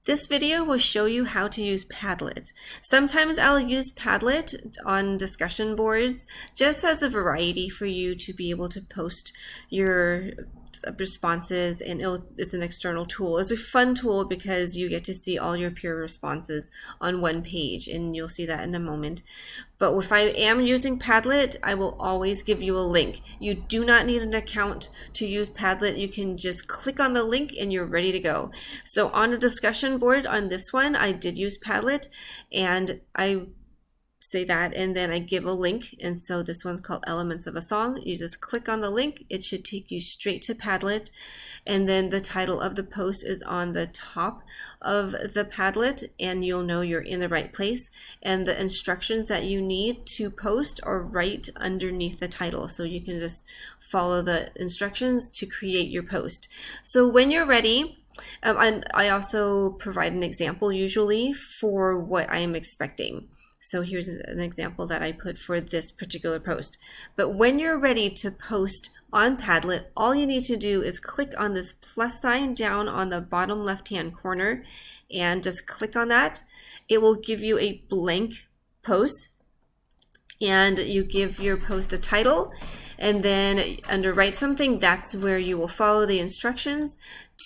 This video will show you how to use Padlet. Sometimes I'll use Padlet on discussion boards just as a variety for you to be able to post your responses, and it's an external tool. It's a fun tool because you get to see all your peer responses on one page, and you'll see that in a moment. But if I am using Padlet, I will always give you a link. You do not need an account to use Padlet. You can just click on the link and you're ready to go. So on a discussion board on this one, I did use Padlet, and I say that and then I give a link, and so this one's called Elements of a Song. You just click on the link, it should take you straight to Padlet, and then the title of the post is on the top of the Padlet, and you'll know you're in the right place, and the instructions that you need to post are right underneath the title, so you can just follow the instructions to create your post. So when you're ready, and I also provide an example usually for what I am expecting. So here's an example that I put for this particular post. But when you're ready to post on Padlet, all you need to do is click on this plus sign down on the bottom left-hand corner and just click on that. It will give you a blank post, and you give your post a title, and then under write something, that's where you will follow the instructions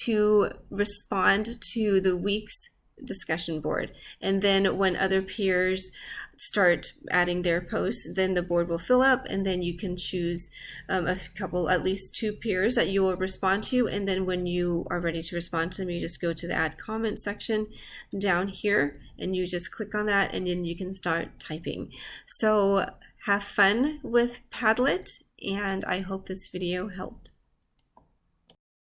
to respond to the week's discussion board. And then when other peers start adding their posts, then the board will fill up, and then you can choose a couple, at least 2 peers that you will respond to, and then when you are ready to respond to them, you just go to the add comment section down here and you just click on that, and then you can start typing. So have fun with Padlet, and I hope this video helped.